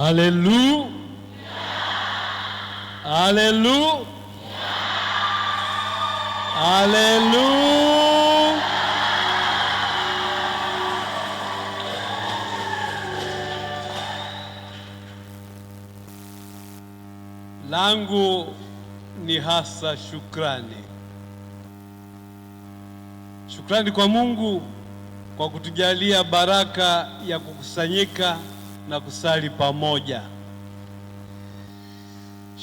Haleluya. Haleluya. Haleluya. Langu ni hasa shukrani. Shukrani kwa Mungu kwa kutujalia baraka ya kukusanyika na kusali pamoja.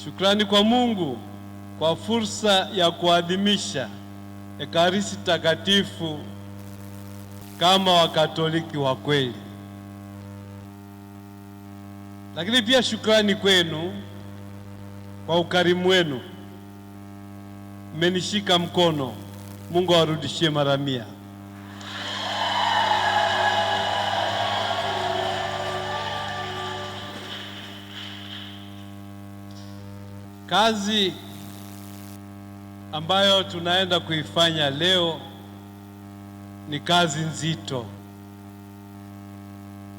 Shukrani kwa Mungu kwa fursa ya kuadhimisha Ekaristi Takatifu kama Wakatoliki wa kweli. Lakini pia shukrani kwenu kwa ukarimu wenu. Mmenishika mkono. Mungu awarudishie mara 100. Kazi ambayo tunaenda kuifanya leo ni kazi nzito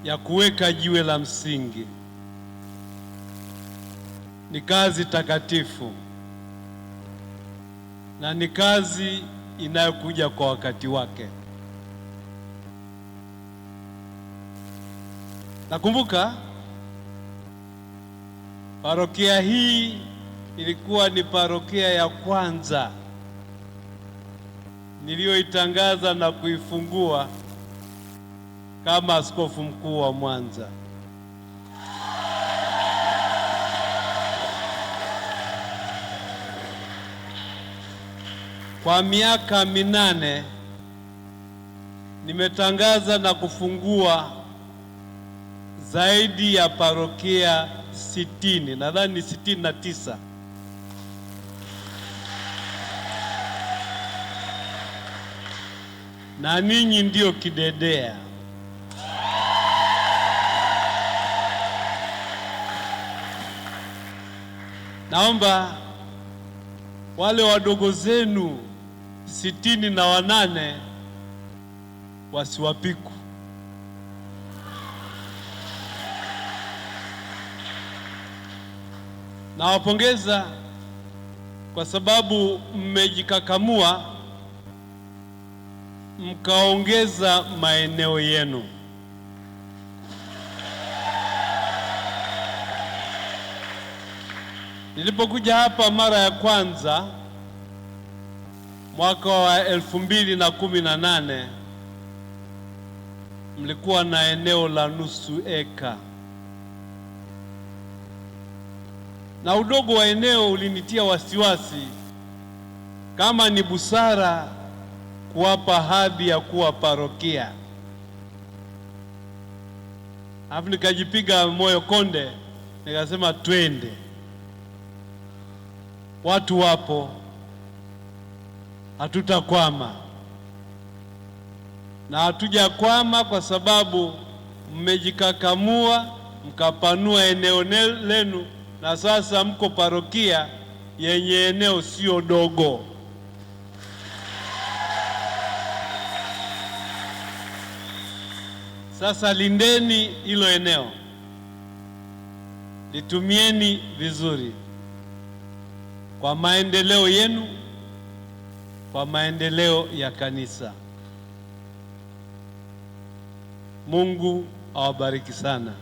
ya kuweka jiwe la msingi. Ni kazi takatifu na ni kazi inayokuja kwa wakati wake. Nakumbuka parokia hii ilikuwa ni parokia ya kwanza niliyoitangaza na kuifungua kama askofu mkuu wa Mwanza. Kwa miaka 8 nimetangaza na kufungua zaidi ya parokia 60, nadhani 69. Na ninyi ndio kidedea. Naomba wale wadogo zenu 68 wasiwapiku. Nawapongeza kwa sababu mmejikakamua mkaongeza maeneo yenu. Nilipokuja hapa mara ya kwanza mwaka wa 2018 mlikuwa na eneo la nusu eka, na udogo wa eneo ulinitia wasiwasi kama ni busara kuwapa hadhi ya kuwa parokia. Alafu nikajipiga moyo konde, nikasema twende. Watu wapo, hatutakwama. Na hatujakwama kwa sababu mmejikakamua, mkapanua eneo lenu, na sasa mko parokia yenye eneo sio dogo. Sasa lindeni hilo eneo, litumieni vizuri kwa maendeleo yenu, kwa maendeleo ya kanisa. Mungu awabariki sana.